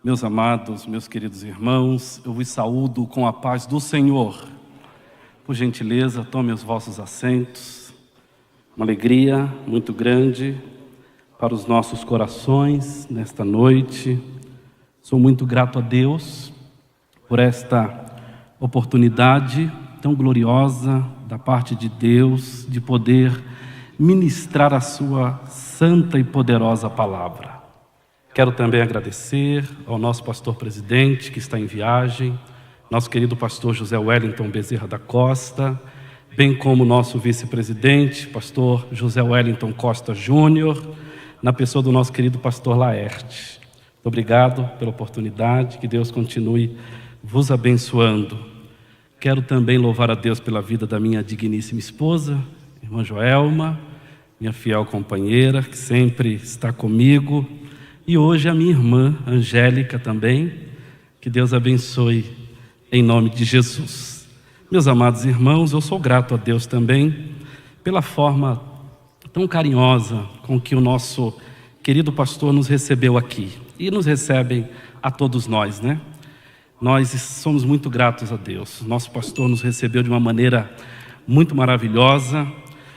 Meus amados, meus queridos irmãos, eu vos saúdo com a paz do Senhor. Por gentileza, tomem os vossos assentos. Uma alegria muito grande para os nossos corações nesta noite. Sou muito grato a Deus por esta oportunidade tão gloriosa da parte de Deus de poder ministrar a sua santa e poderosa palavra. Quero também agradecer ao nosso pastor presidente que está em viagem, nosso querido pastor José Wellington Bezerra da Costa, bem como nosso vice-presidente, pastor José Wellington Costa Júnior, na pessoa do nosso querido pastor Laerte. Muito obrigado pela oportunidade, que Deus continue vos abençoando. Quero também louvar a Deus pela vida da minha digníssima esposa, irmã Joelma, minha fiel companheira, que sempre está comigo, e hoje a minha irmã Angélica também. Que Deus abençoe em nome de Jesus. Meus amados irmãos, eu sou grato a Deus também pela forma tão carinhosa com que o nosso querido pastor nos recebeu aqui, e nos recebem a todos nós, né? Nós somos muito gratos a Deus. Nosso pastor nos recebeu de uma maneira muito maravilhosa,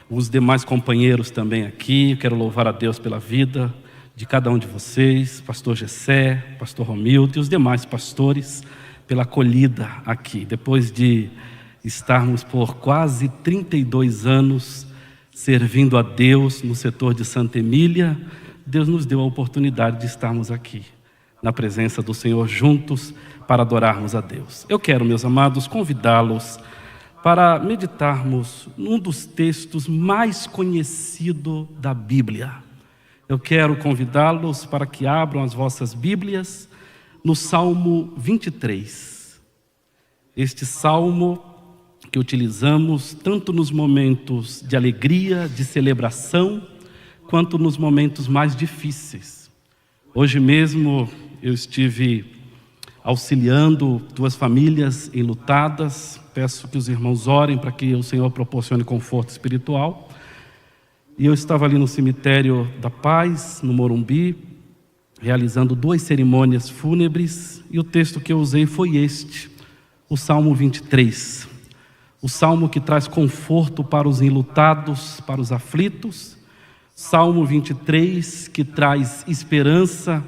os demais companheiros também aqui. Eu quero louvar a Deus pela vida de cada um de vocês, pastor Gessé, pastor Romildo e os demais pastores, pela acolhida aqui. Depois de estarmos por quase 32 anos servindo a Deus no setor de Santa Emília, Deus nos deu a oportunidade de estarmos aqui, na presença do Senhor, juntos para adorarmos a Deus. Eu quero, meus amados, convidá-los para meditarmos num dos textos mais conhecidos da Bíblia. Eu quero convidá-los para que abram as vossas Bíblias no Salmo 23. Este salmo que utilizamos tanto nos momentos de alegria, de celebração, quanto nos momentos mais difíceis. Hoje mesmo eu estive auxiliando 2 famílias enlutadas. Peço que os irmãos orem para que o Senhor proporcione conforto espiritual. E eu estava ali no cemitério da Paz, no Morumbi, realizando 2 cerimônias fúnebres, e o texto que eu usei foi este, o Salmo 23. O salmo que traz conforto para os enlutados, para os aflitos. Salmo 23, que traz esperança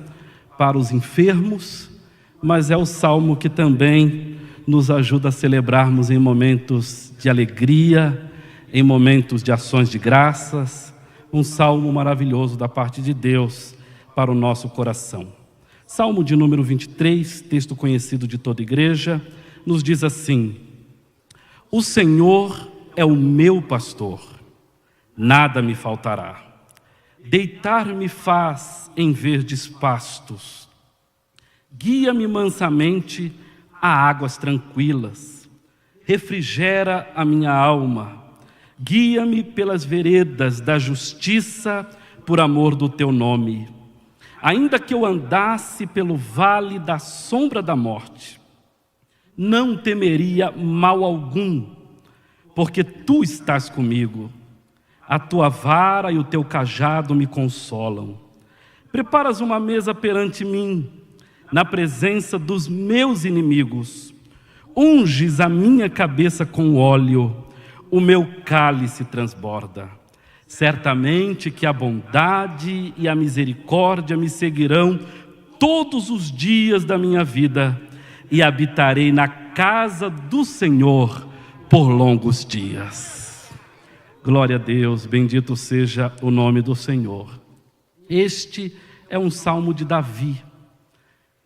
para os enfermos, mas é o salmo que também nos ajuda a celebrarmos em momentos de alegria, em momentos de ações de graças. Um salmo maravilhoso da parte de Deus para o nosso coração. Salmo de número 23, texto conhecido de toda a igreja, nos diz assim: o Senhor é o meu pastor, nada me faltará. Deitar-me faz em verdes pastos, guia-me mansamente a águas tranquilas, refrigera a minha alma, guia-me pelas veredas da justiça por amor do teu nome. Ainda que eu andasse pelo vale da sombra da morte, não temeria mal algum, porque tu estás comigo. A tua vara e o teu cajado me consolam. Preparas uma mesa perante mim, na presença dos meus inimigos. Unges a minha cabeça com óleo, o meu cálice transborda. Certamente que a bondade e a misericórdia me seguirão todos os dias da minha vida, e habitarei na casa do Senhor por longos dias. Glória a Deus, bendito seja o nome do Senhor. Este é um salmo de Davi.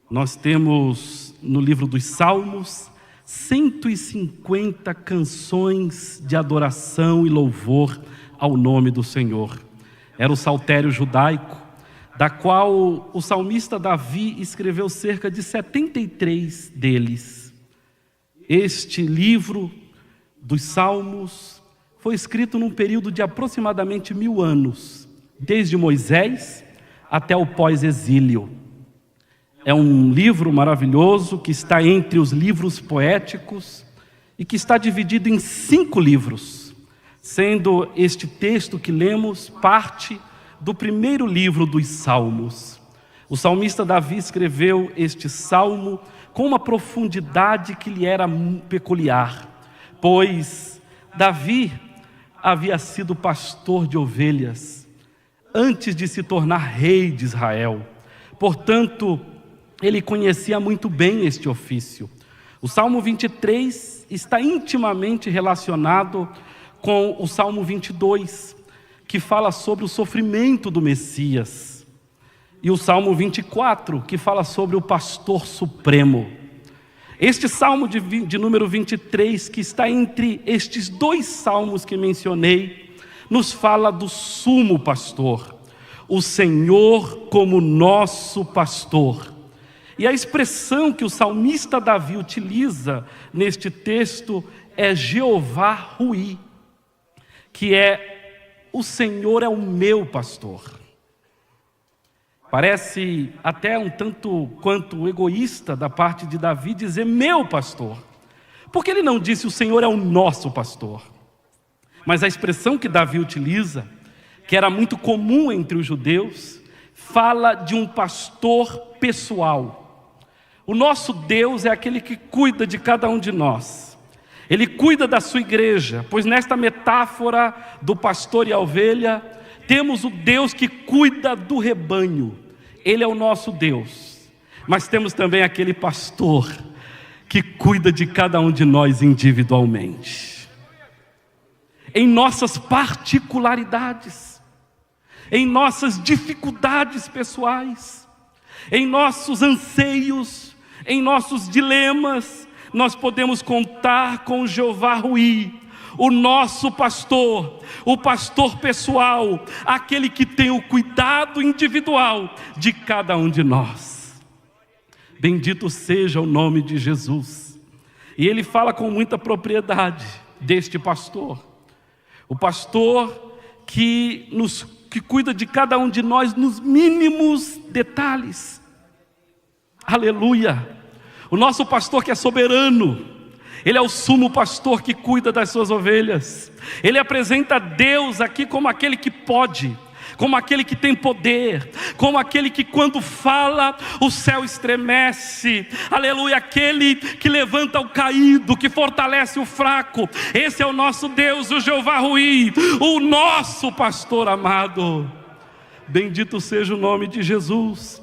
Nós temos no livro dos Salmos 150 canções de adoração e louvor ao nome do Senhor. Era o saltério judaico, da qual o salmista Davi escreveu cerca de 73 deles. Este livro dos Salmos foi escrito num período de aproximadamente 1000 anos, desde Moisés até o pós-exílio. É um livro maravilhoso que está entre os livros poéticos e que está dividido em 5 livros, sendo este texto que lemos parte do primeiro livro dos Salmos. O salmista Davi escreveu este salmo com uma profundidade que lhe era peculiar, pois Davi havia sido pastor de ovelhas antes de se tornar rei de Israel. Portanto, ele conhecia muito bem este ofício. O Salmo 23 está intimamente relacionado com o Salmo 22, que fala sobre o sofrimento do Messias, e o Salmo 24, que fala sobre o pastor supremo. Este Salmo de número 23, que está entre estes dois salmos que mencionei, nos fala do sumo pastor, o Senhor como nosso pastor. E a expressão que o salmista Davi utiliza neste texto é Jeová Ruí, que é: o Senhor é o meu pastor. Parece até um tanto quanto egoísta da parte de Davi dizer meu pastor, porque ele não disse o Senhor é o nosso pastor. Mas a expressão que Davi utiliza, que era muito comum entre os judeus, fala de um pastor pessoal. O nosso Deus é aquele que cuida de cada um de nós. Ele cuida da sua igreja, pois nesta metáfora do pastor e a ovelha, temos o Deus que cuida do rebanho. Ele é o nosso Deus. Mas temos também aquele pastor que cuida de cada um de nós individualmente, em nossas particularidades, em nossas dificuldades pessoais, em nossos anseios, em nossos dilemas. Nós podemos contar com Jeová Ruí, o nosso pastor, o pastor pessoal, aquele que tem o cuidado individual de cada um de nós. Bendito seja o nome de Jesus. E ele fala com muita propriedade deste pastor, o pastor que cuida de cada um de nós nos mínimos detalhes. Aleluia! O nosso pastor que é soberano, ele é o sumo pastor que cuida das suas ovelhas. Ele apresenta Deus aqui como aquele que pode, como aquele que tem poder, como aquele que quando fala o céu estremece. Aleluia, aquele que levanta o caído, que fortalece o fraco. Esse é o nosso Deus, o Jeová Ruí, o nosso pastor amado. Bendito seja o nome de Jesus.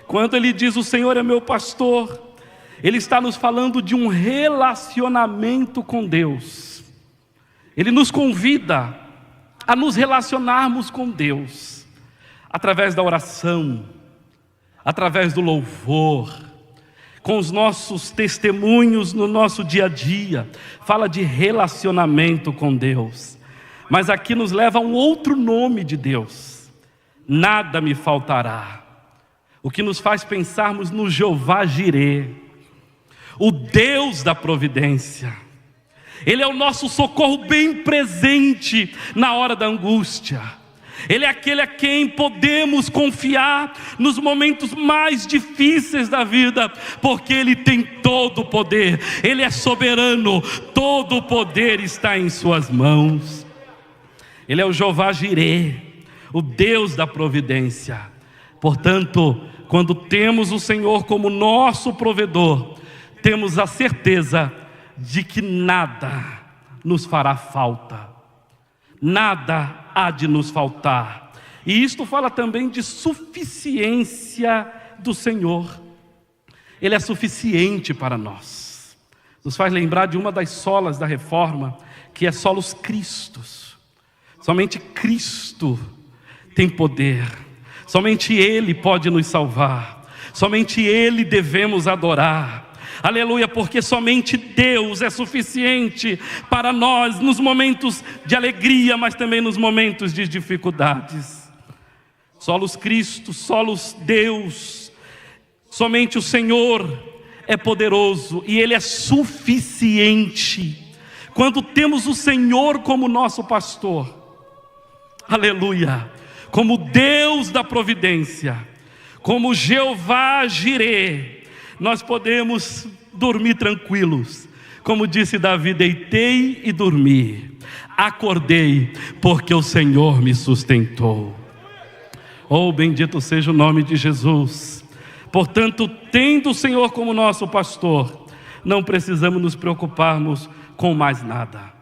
Quando ele diz o Senhor é meu pastor, ele está nos falando de um relacionamento com Deus. Ele nos convida a nos relacionarmos com Deus, através da oração, através do louvor, com os nossos testemunhos no nosso dia a dia. Fala de relacionamento com Deus. Mas aqui nos leva a um outro nome de Deus: nada me faltará. O que nos faz pensarmos no Jeová Jirê, o Deus da providência. Ele é o nosso socorro bem presente na hora da angústia. Ele é aquele a quem podemos confiar nos momentos mais difíceis da vida, porque Ele tem todo o poder. Ele é soberano, todo o poder está em suas mãos. Ele é o Jeová Jirê, o Deus da providência. Portanto, quando temos o Senhor como nosso provedor, temos a certeza de que nada nos fará falta, nada há de nos faltar. E isto fala também de suficiência do Senhor. Ele é suficiente para nós. Nos faz lembrar de uma das solas da reforma, que é solos Cristos. Somente Cristo tem poder, somente Ele pode nos salvar, somente Ele devemos adorar. Aleluia, porque somente Deus é suficiente para nós nos momentos de alegria, mas também nos momentos de dificuldades. Solos Cristo, solos Deus, somente o Senhor é poderoso e Ele é suficiente. Quando temos o Senhor como nosso pastor, aleluia, como Deus da providência, como Jeová Jirê, nós podemos dormir tranquilos. Como disse Davi, deitei e dormi, acordei porque o Senhor me sustentou. Oh, bendito seja o nome de Jesus. Portanto, tendo o Senhor como nosso pastor, não precisamos nos preocuparmos com mais nada.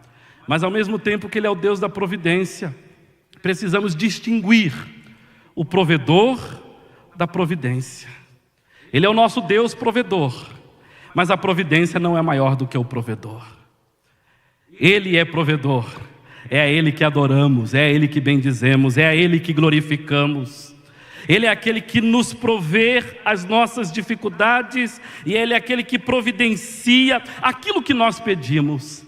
Mas ao mesmo tempo que Ele é o Deus da providência, precisamos distinguir o provedor da providência. Ele é o nosso Deus provedor, mas a providência não é maior do que o provedor. Ele é provedor, é a Ele que adoramos, é a Ele que bendizemos, é a Ele que glorificamos. Ele é aquele que nos provê as nossas dificuldades e Ele é aquele que providencia aquilo que nós pedimos.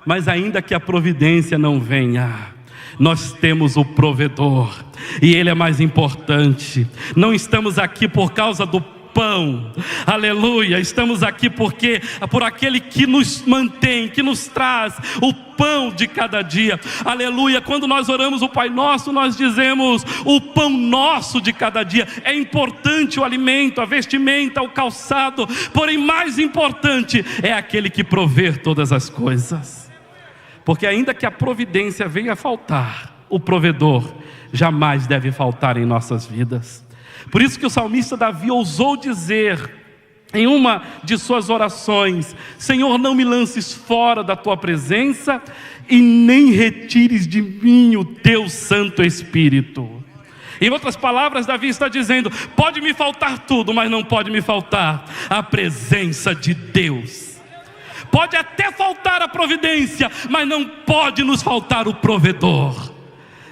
Mas ainda que a providência não venha, nós temos o provedor e Ele é mais importante. Não estamos aqui por causa do pão, aleluia, estamos aqui por aquele que nos mantém, que nos traz o pão de cada dia, aleluia. Quando nós oramos o Pai Nosso, nós dizemos o pão nosso de cada dia. É importante o alimento, a vestimenta, o calçado, porém mais importante é aquele que provê todas as coisas, porque ainda que a providência venha a faltar, o provedor jamais deve faltar em nossas vidas. Por isso que o salmista Davi ousou dizer em uma de suas orações: Senhor, não me lances fora da tua presença e nem retires de mim o teu Santo Espírito. Em outras palavras, Davi está dizendo: pode me faltar tudo, mas não pode me faltar a presença de Deus. Pode até faltar a providência, mas não pode nos faltar o provedor.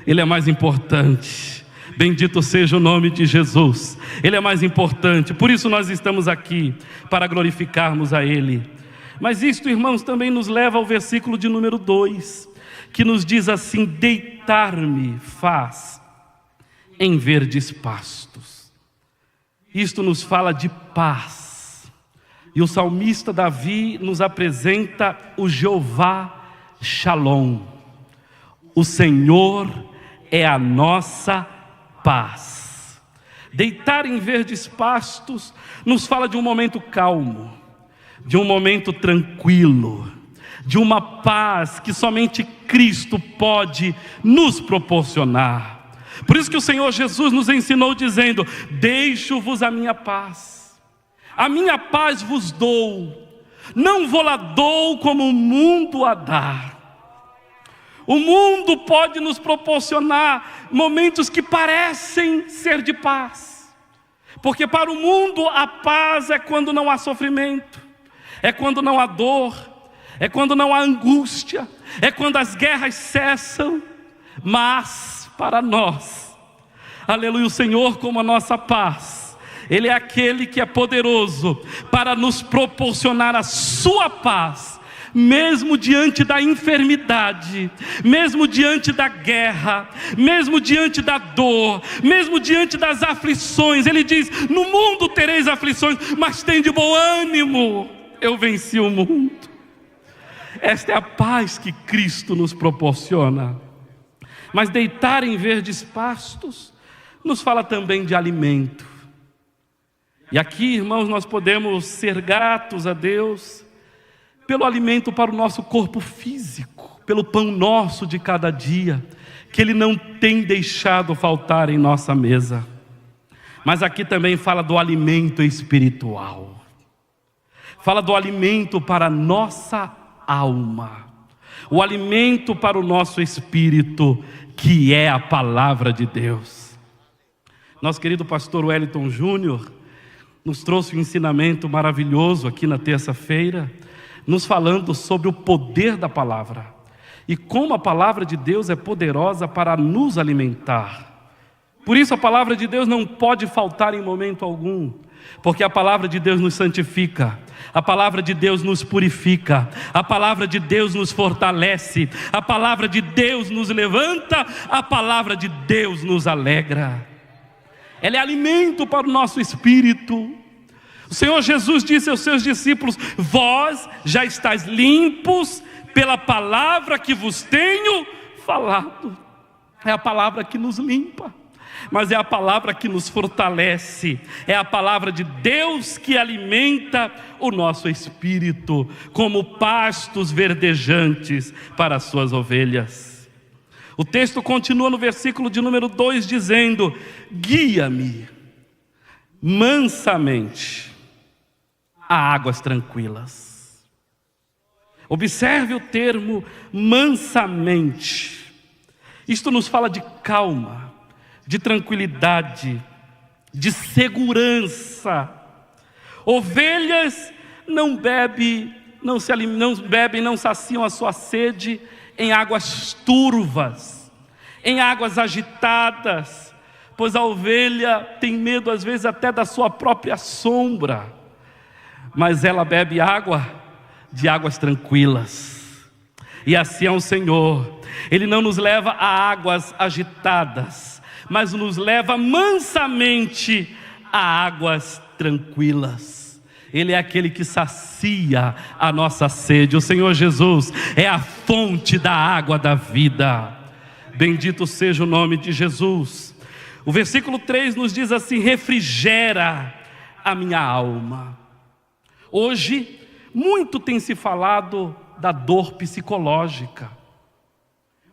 Ele é mais importante. Bendito seja o nome de Jesus. Ele é mais importante. Por isso nós estamos aqui, para glorificarmos a Ele. Mas isto, irmãos, também nos leva ao versículo de número 2, que nos diz assim: deitar-me faz em verdes pastos. Isto nos fala de paz. E o salmista Davi nos apresenta o Jeová Shalom. O Senhor é a nossa paz. Deitar em verdes pastos nos fala de um momento calmo, de um momento tranquilo, de uma paz que somente Cristo pode nos proporcionar. Por isso que o Senhor Jesus nos ensinou dizendo: deixo-vos a minha paz vos dou, não vou-la dou como o mundo a dá. O mundo pode nos proporcionar momentos que parecem ser de paz, porque para o mundo a paz é quando não há sofrimento, é quando não há dor, é quando não há angústia, é quando as guerras cessam. Mas para nós, aleluia, o Senhor como a nossa paz, Ele é aquele que é poderoso para nos proporcionar a sua paz, mesmo diante da enfermidade, mesmo diante da guerra, mesmo diante da dor, mesmo diante das aflições. Ele diz: no mundo tereis aflições, mas tem de bom ânimo, eu venci o mundo. Esta é a paz que Cristo nos proporciona. Mas deitar em verdes pastos nos fala também de alimento. E aqui, irmãos, nós podemos ser gratos a Deus pelo alimento para o nosso corpo físico, pelo pão nosso de cada dia, que Ele não tem deixado faltar em nossa mesa. Mas aqui também fala do alimento espiritual, fala do alimento para a nossa alma, o alimento para o nosso espírito, que é a palavra de Deus. Nosso querido pastor Wellington Júnior nos trouxe um ensinamento maravilhoso aqui na terça-feira, nos falando sobre o poder da palavra e como a palavra de Deus é poderosa para nos alimentar. Por isso a palavra de Deus não pode faltar em momento algum, porque a palavra de Deus nos santifica, a palavra de Deus nos purifica, a palavra de Deus nos fortalece, a palavra de Deus nos levanta, a palavra de Deus nos alegra. Ela é alimento para o nosso espírito. O Senhor Jesus disse aos seus discípulos: vós já estáis limpos pela palavra que vos tenho falado. É a palavra que nos limpa, mas é a palavra que nos fortalece, é a palavra de Deus que alimenta o nosso espírito, como pastos verdejantes para as suas ovelhas. O texto continua no versículo de número 2 dizendo: guia-me mansamente a águas tranquilas. Observe o termo mansamente. Isto nos fala de calma, de tranquilidade, de segurança. Ovelhas não bebem, não saciam a sua sede em águas turvas, em águas agitadas, pois a ovelha tem medo às vezes até da sua própria sombra, mas ela bebe água de águas tranquilas. E assim é o Senhor, Ele não nos leva a águas agitadas, mas nos leva mansamente a águas tranquilas. Ele é aquele que sacia a nossa sede. O Senhor Jesus é a fonte da água da vida. Bendito seja o nome de Jesus. O versículo 3 nos diz assim: refrigera a minha alma. Hoje, muito tem se falado da dor psicológica,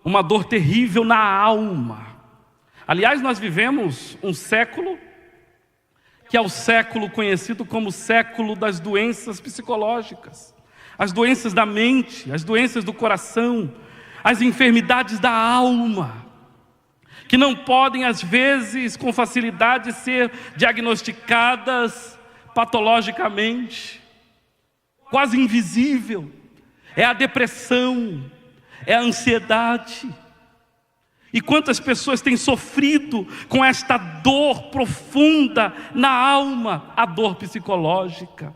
uma dor terrível na alma. Aliás, nós vivemos um século que é o século conhecido como século das doenças psicológicas, as doenças da mente, as doenças do coração, as enfermidades da alma, que não podem às vezes com facilidade ser diagnosticadas patologicamente, quase invisível. É a depressão, é a ansiedade. E quantas pessoas têm sofrido com esta dor profunda na alma, a dor psicológica.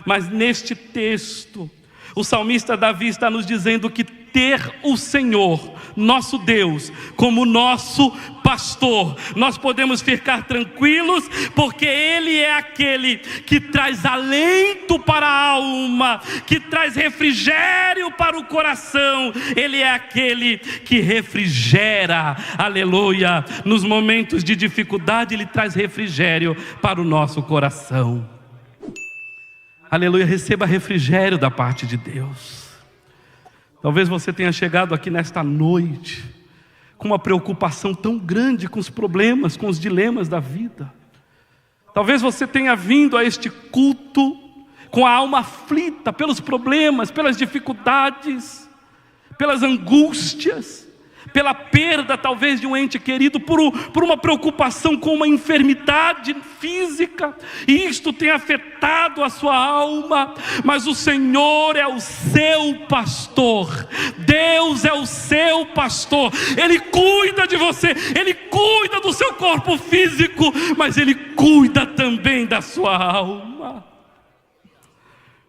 Mas neste texto, o salmista Davi está nos dizendo que ter o Senhor, nosso Deus, como nosso pastor, nós podemos ficar tranquilos, porque Ele é aquele que traz alento para a alma, que traz refrigério para o coração. Ele é aquele que refrigera, aleluia, nos momentos de dificuldade. Ele traz refrigério para o nosso coração. Aleluia, receba refrigério da parte de Deus. Talvez você tenha chegado aqui nesta noite com uma preocupação tão grande com os problemas, com os dilemas da vida. Talvez você tenha vindo a este culto com a alma aflita pelos problemas, pelas dificuldades, pelas angústias, pela perda talvez de um ente querido, por uma preocupação com uma enfermidade física, e isto tem afetado a sua alma. Mas o Senhor é o seu pastor, Deus é o seu pastor. Ele cuida de você, Ele cuida do seu corpo físico, mas Ele cuida também da sua alma.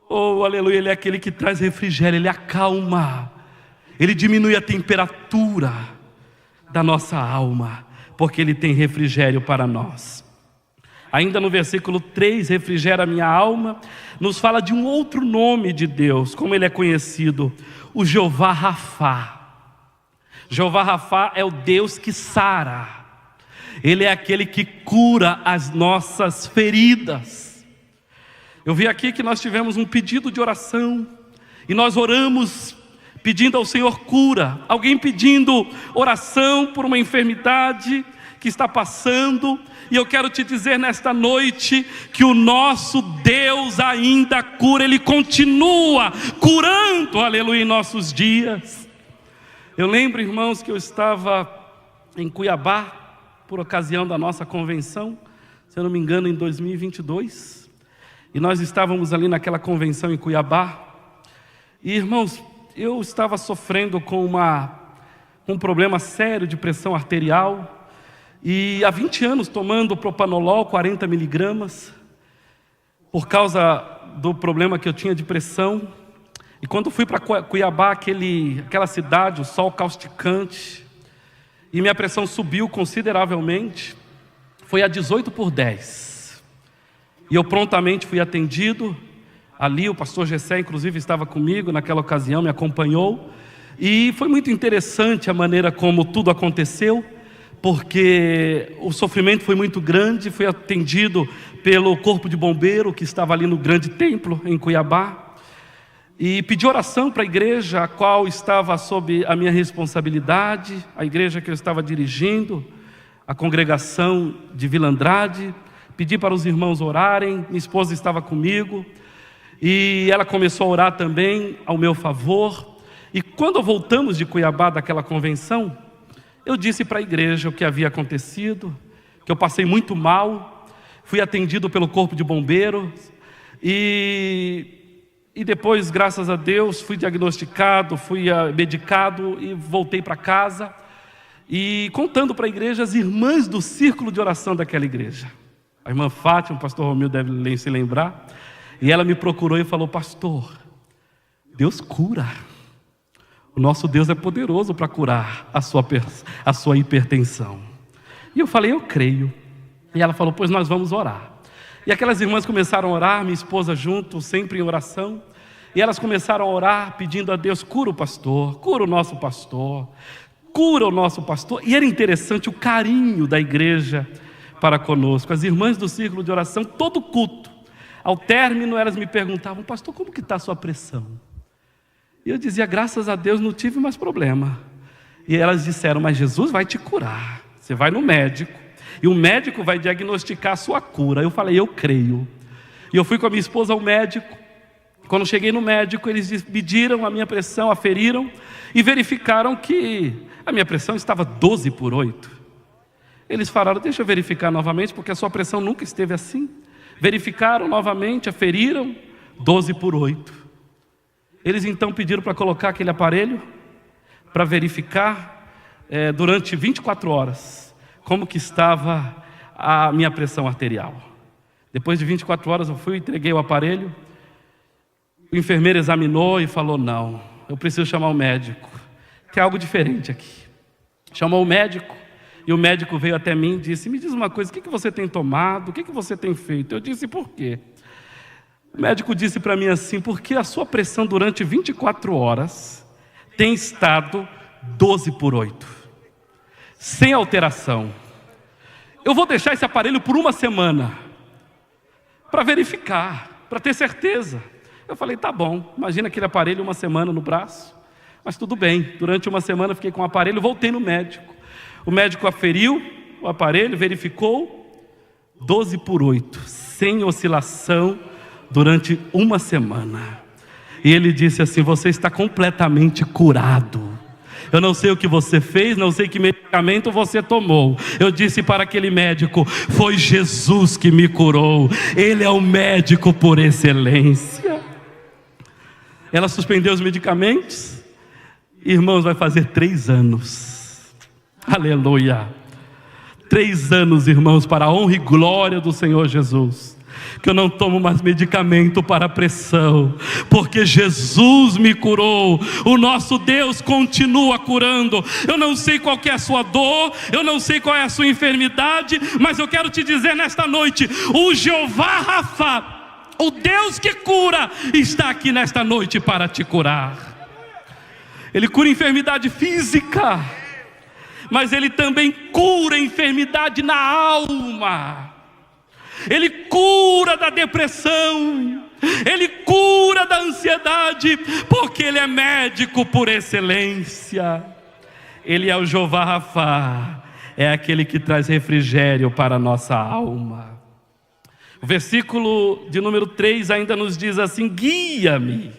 Oh, aleluia, Ele é aquele que traz refrigério, Ele acalma, Ele diminui a temperatura da nossa alma, porque Ele tem refrigério para nós. Ainda no versículo 3, refrigera a minha alma, nos fala de um outro nome de Deus, como Ele é conhecido, o Jeová Rafá. Jeová Rafá é o Deus que sara. Ele é aquele que cura as nossas feridas. Eu vi aqui que nós tivemos um pedido de oração, e nós oramos pedindo ao Senhor cura. Alguém pedindo oração por uma enfermidade que está passando. E eu quero te dizer nesta noite que o nosso Deus ainda cura. Ele continua curando, aleluia, em nossos dias. Eu lembro, irmãos, que eu estava em Cuiabá por ocasião da nossa convenção, se eu não me engano em 2022, e nós estávamos ali naquela convenção em Cuiabá. E, irmãos, eu estava sofrendo com um problema sério de pressão arterial, e há 20 anos tomando propanolol 40 miligramas, por causa do problema que eu tinha de pressão. E quando fui para Cuiabá, aquela cidade, o sol causticante, e minha pressão subiu consideravelmente, foi a 18/10, e eu prontamente fui atendido. Ali o pastor Gessé inclusive estava comigo naquela ocasião, me acompanhou, e foi muito interessante a maneira como tudo aconteceu, porque o sofrimento foi muito grande. Fui atendido pelo corpo de bombeiro que estava ali no grande templo em Cuiabá, e pedi oração para a igreja a qual estava sob a minha responsabilidade, a igreja que eu estava dirigindo, a congregação de Vila Andrade. Pedi para os irmãos orarem, minha esposa estava comigo, e ela começou a orar também ao meu favor. E quando voltamos de Cuiabá daquela convenção, eu disse para a igreja o que havia acontecido, que eu passei muito mal, fui atendido pelo corpo de bombeiros, e depois, graças a Deus, fui diagnosticado, fui medicado e voltei para casa, e contando para a igreja as irmãs do círculo de oração daquela igreja. A irmã Fátima, o pastor Romil deve se lembrar, e ela me procurou e falou: pastor, Deus cura. O nosso Deus é poderoso para curar a sua hipertensão. E eu falei: eu creio. E ela falou: pois nós vamos orar. E aquelas irmãs começaram a orar, minha esposa junto, sempre em oração. E elas começaram a orar, pedindo a Deus: cura o pastor, cura o nosso pastor, cura o nosso pastor. E era interessante o carinho da igreja para conosco. As irmãs do círculo de oração, todo culto, ao término elas me perguntavam: pastor, como que está a sua pressão? E eu dizia: graças a Deus não tive mais problema. E elas disseram: mas Jesus vai te curar, você vai no médico, e o médico vai diagnosticar a sua cura. Eu falei: eu creio. E eu fui com a minha esposa ao médico. Quando cheguei no médico, eles mediram a minha pressão, aferiram, e verificaram que a minha pressão estava 12/8. Eles falaram: deixa eu verificar novamente, porque a sua pressão nunca esteve assim. Verificaram novamente, aferiram, 12/8. Eles então pediram para colocar aquele aparelho, para verificar durante 24 horas, como que estava a minha pressão arterial. Depois de 24 horas eu fui, entreguei o aparelho, o enfermeiro examinou e falou: não, eu preciso chamar o médico, que é algo diferente aqui. Chamou o médico, e o médico veio até mim e disse: me diz uma coisa, o que você tem tomado, o que você tem feito? Eu disse: por quê? O médico disse para mim assim: porque a sua pressão durante 24 horas tem estado 12/8, sem alteração. Eu vou deixar esse aparelho por uma semana, para verificar, para ter certeza. Eu falei: tá bom. Imagina aquele aparelho uma semana no braço, mas tudo bem. Durante uma semana fiquei com o aparelho, voltei no médico. O médico aferiu o aparelho, verificou, 12/8, sem oscilação, durante uma semana. E ele disse assim: você está completamente curado. Eu não sei o que você fez, não sei que medicamento você tomou. Eu disse para aquele médico: foi Jesus que me curou. Ele é o médico por excelência. Ela suspendeu os medicamentos. Irmãos, vai fazer 3 anos. Aleluia. 3 anos, irmãos, para a honra e glória do Senhor Jesus, que eu não tomo mais medicamento para pressão, porque Jesus me curou. O nosso Deus continua curando. Eu não sei qual que é a sua dor, eu não sei qual é a sua enfermidade, mas eu quero te dizer nesta noite: o Jeová Rafa, o Deus que cura, está aqui nesta noite para te curar. Ele cura enfermidade física, mas Ele também cura enfermidade na alma. Ele cura da depressão, Ele cura da ansiedade, porque Ele é médico por excelência. Ele é o Jeová Rafa, é aquele que traz refrigério para a nossa alma. O versículo de número 3 ainda nos diz assim: guia-me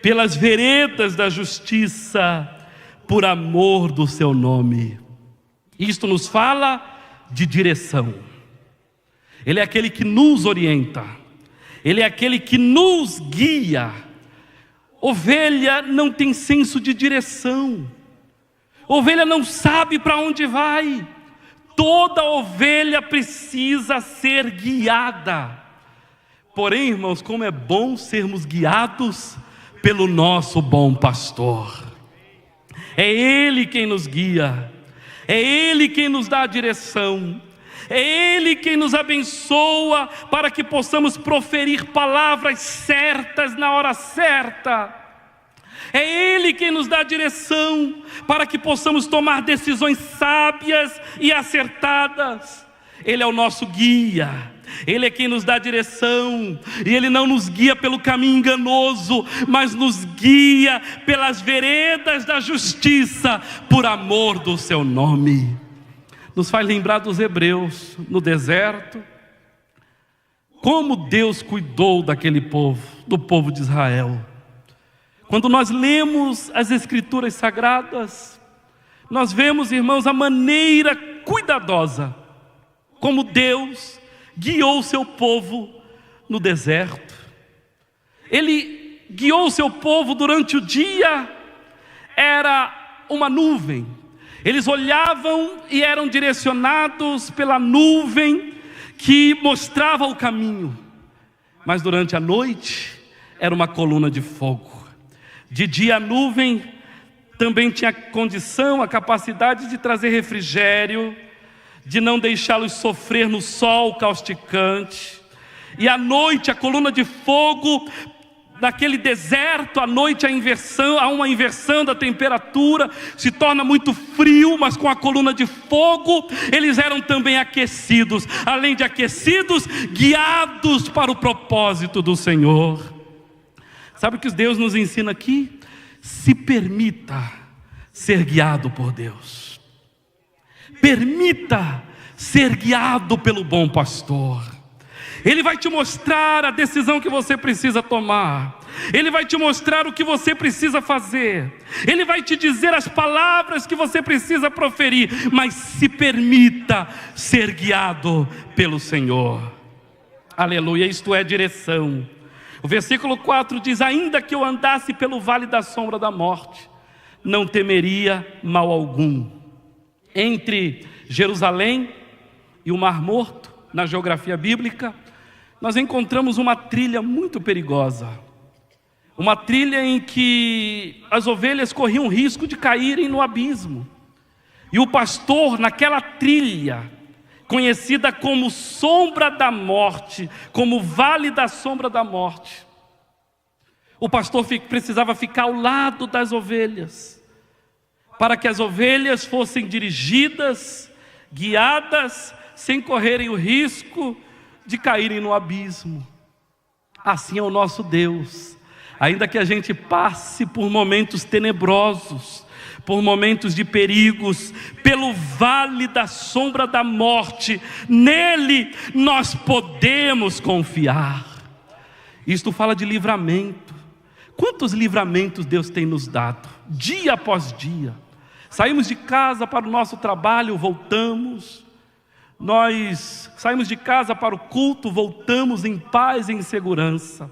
pelas veredas da justiça, por amor do seu nome. Isto nos fala de direção. Ele é aquele que nos orienta, Ele é aquele que nos guia. Ovelha não tem senso de direção, ovelha não sabe para onde vai. Toda ovelha precisa ser guiada. Porém, irmãos, como é bom sermos guiados pelo nosso bom pastor. É Ele quem nos guia, é Ele quem nos dá a direção, é Ele quem nos abençoa para que possamos proferir palavras certas na hora certa. É Ele quem nos dá a direção para que possamos tomar decisões sábias e acertadas. Ele é o nosso guia, Ele é quem nos dá direção, e Ele não nos guia pelo caminho enganoso, mas nos guia pelas veredas da justiça, por amor do seu nome. Nos faz lembrar dos hebreus no deserto, como Deus cuidou daquele povo, do povo de Israel. Quando nós lemos as Escrituras Sagradas, nós vemos, irmãos, a maneira cuidadosa como Deus guiou o seu povo no deserto. Ele guiou o seu povo durante o dia, era uma nuvem. Eles olhavam e eram direcionados pela nuvem que mostrava o caminho. Mas durante a noite, era uma coluna de fogo. De dia a nuvem também tinha condição, a capacidade de trazer refrigério, de não deixá-los sofrer no sol causticante. E à noite, a coluna de fogo, naquele deserto, à noite há uma inversão da temperatura, se torna muito frio, mas com a coluna de fogo, eles eram também aquecidos. Além de aquecidos, guiados para o propósito do Senhor. Sabe o que Deus nos ensina aqui? Se permita ser guiado por Deus. Permita ser guiado pelo bom pastor. Ele vai te mostrar a decisão que você precisa tomar. Ele vai te mostrar o que você precisa fazer. Ele vai te dizer as palavras que você precisa proferir. Mas se permita ser guiado pelo Senhor. Aleluia, isto é direção. O versículo 4 diz: ainda que eu andasse pelo vale da sombra da morte, não temeria mal algum. Entre Jerusalém e o Mar Morto, na geografia bíblica, nós encontramos uma trilha muito perigosa. Uma trilha em que as ovelhas corriam risco de caírem no abismo. E o pastor, naquela trilha, conhecida como sombra da morte, como vale da sombra da morte, o pastor precisava ficar ao lado das ovelhas, para que as ovelhas fossem dirigidas, guiadas, sem correrem o risco de caírem no abismo. Assim é o nosso Deus. Ainda que a gente passe por momentos tenebrosos, por momentos de perigos, pelo vale da sombra da morte, nele nós podemos confiar. Isto fala de livramento. Quantos livramentos Deus tem nos dado, dia após dia. Saímos de casa para o nosso trabalho, voltamos. Nós saímos de casa para o culto, voltamos em paz e em segurança.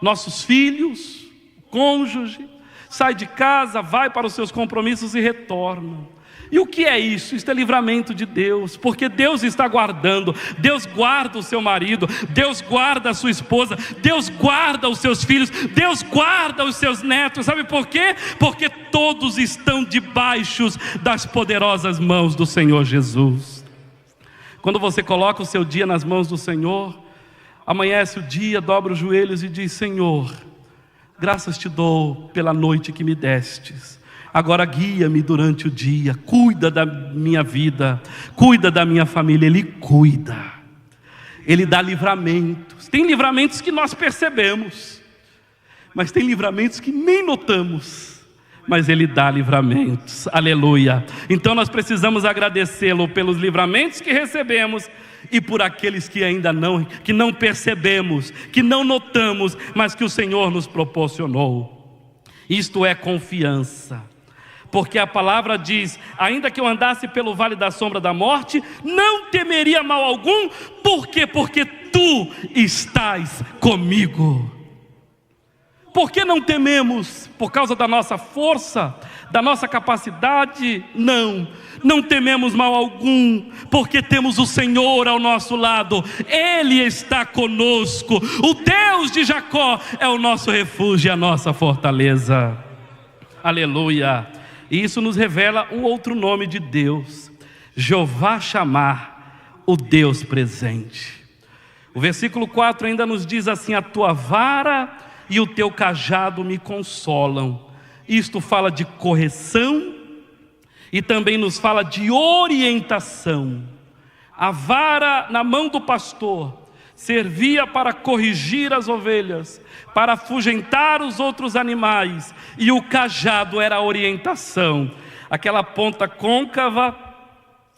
Nossos filhos, cônjuge, sai de casa, vai para os seus compromissos e retornam. E o que é isso? Isso é livramento de Deus, porque Deus está guardando. Deus guarda o seu marido, Deus guarda a sua esposa, Deus guarda os seus filhos, Deus guarda os seus netos. Sabe por quê? Porque todos estão debaixo das poderosas mãos do Senhor Jesus. Quando você coloca o seu dia nas mãos do Senhor, amanhece o dia, dobra os joelhos e diz: Senhor, graças te dou pela noite que me destes. Agora guia-me durante o dia, cuida da minha vida, cuida da minha família. Ele cuida, Ele dá livramentos. Tem livramentos que nós percebemos, mas tem livramentos que nem notamos, mas Ele dá livramentos. Aleluia. Então nós precisamos agradecê-lo pelos livramentos que recebemos e por aqueles que ainda que não percebemos, que não notamos, mas que o Senhor nos proporcionou. Isto é confiança. Porque a palavra diz: ainda que eu andasse pelo vale da sombra da morte, não temeria mal algum. Por quê? Porque tu estás comigo. Por que não tememos? Por causa da nossa força, da nossa capacidade? Não tememos mal algum, porque temos o Senhor ao nosso lado. Ele está conosco. O Deus de Jacó é o nosso refúgio e a nossa fortaleza. Aleluia. E isso nos revela um outro nome de Deus: Jeová Chamar, o Deus presente. O versículo 4 ainda nos diz assim: a tua vara e o teu cajado me consolam. Isto fala de correção e também nos fala de orientação. A vara na mão do pastor servia para corrigir as ovelhas, para afugentar os outros animais, e o cajado era a orientação. Aquela ponta côncava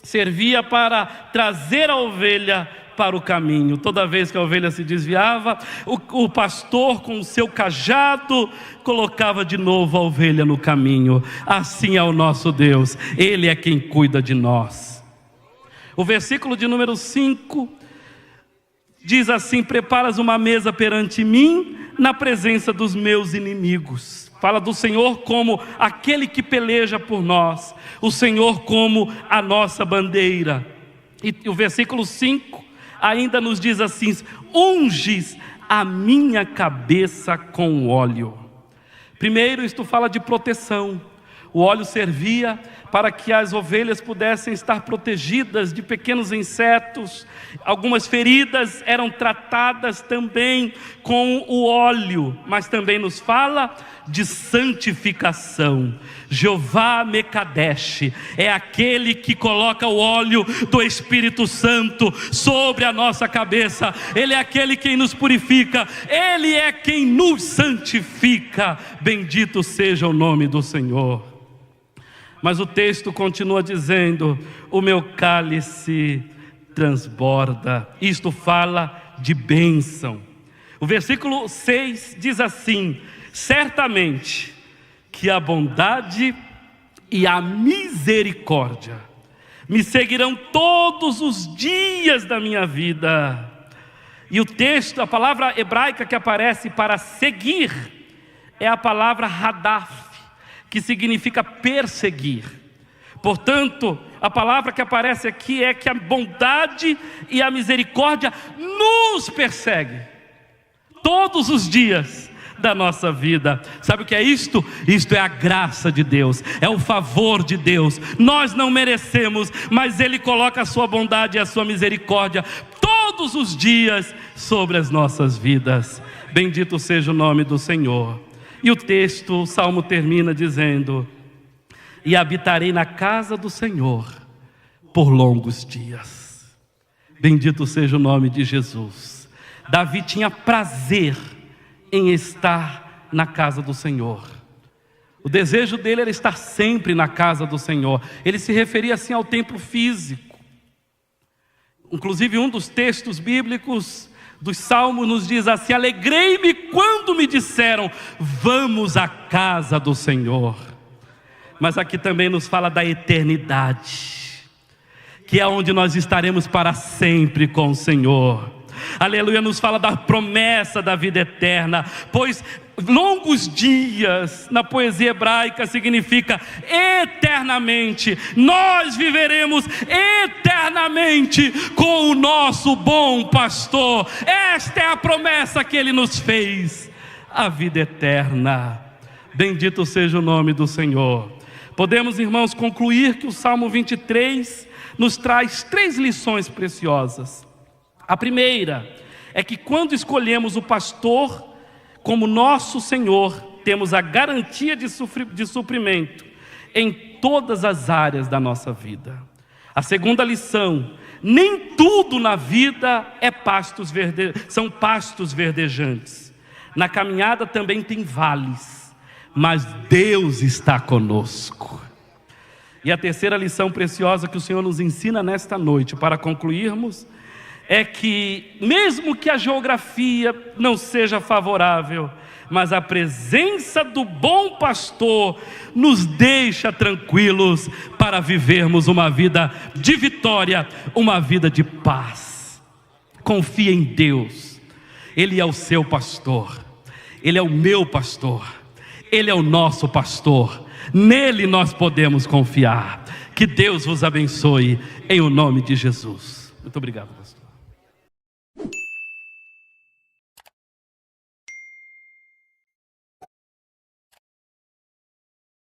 servia para trazer a ovelha para o caminho. Toda vez que a ovelha se desviava, o pastor com o seu cajado colocava de novo a ovelha no caminho. Assim é o nosso Deus, Ele é quem cuida de nós. O versículo de número 5 diz assim: preparas uma mesa perante mim, na presença dos meus inimigos. Fala do Senhor como aquele que peleja por nós, o Senhor como a nossa bandeira. E o versículo 5 ainda nos diz assim: unges a minha cabeça com óleo. Primeiro, isto fala de proteção. O óleo servia para que as ovelhas pudessem estar protegidas de pequenos insetos. Algumas feridas eram tratadas também com o óleo, mas também nos fala de santificação. Jeová Mekadesh é aquele que coloca o óleo do Espírito Santo sobre a nossa cabeça. Ele é aquele quem nos purifica, Ele é quem nos santifica. Bendito seja o nome do Senhor. Mas o texto continua dizendo: o meu cálice transborda. Isto fala de bênção. O versículo 6 diz assim: certamente que a bondade e a misericórdia me seguirão todos os dias da minha vida. E o texto, a palavra hebraica que aparece para seguir é a palavra radaf, que significa perseguir. Portanto, a palavra que aparece aqui é que a bondade e a misericórdia nos perseguem todos os dias da nossa vida. Sabe o que é isto? Isto é a graça de Deus, é o favor de Deus. Nós não merecemos, mas Ele coloca a sua bondade e a sua misericórdia todos os dias sobre as nossas vidas. Bendito seja o nome do Senhor. E o texto, o salmo termina dizendo: e habitarei na casa do Senhor por longos dias. Bendito seja o nome de Jesus. Davi tinha prazer em estar na casa do Senhor. O desejo dele era estar sempre na casa do Senhor. Ele se referia assim ao templo físico. Inclusive um dos textos bíblicos dos Salmos nos diz assim: alegrei-me quando me disseram, vamos à casa do Senhor. Mas aqui também nos fala da eternidade, que é onde nós estaremos para sempre com o Senhor. Aleluia, nos fala da promessa da vida eterna, pois longos dias na poesia hebraica significa eternamente. Nós viveremos eternamente com o nosso bom pastor. Esta é a promessa que Ele nos fez, a vida eterna. Bendito seja o nome do Senhor. Podemos, irmãos, concluir que o Salmo 23 nos traz 3 lições preciosas. A primeira é que quando escolhemos o pastor como nosso Senhor, temos a garantia de suprimento em todas as áreas da nossa vida. A segunda lição: nem tudo na vida são pastos verdejantes. Na caminhada também tem vales, mas Deus está conosco. E a terceira lição preciosa que o Senhor nos ensina nesta noite, para concluirmos, é que mesmo que a geografia não seja favorável, mas a presença do bom pastor nos deixa tranquilos para vivermos uma vida de vitória, uma vida de paz. Confie em Deus, Ele é o seu pastor, Ele é o meu pastor, Ele é o nosso pastor, nele nós podemos confiar. Que Deus vos abençoe, em o nome de Jesus. Muito obrigado, pastor.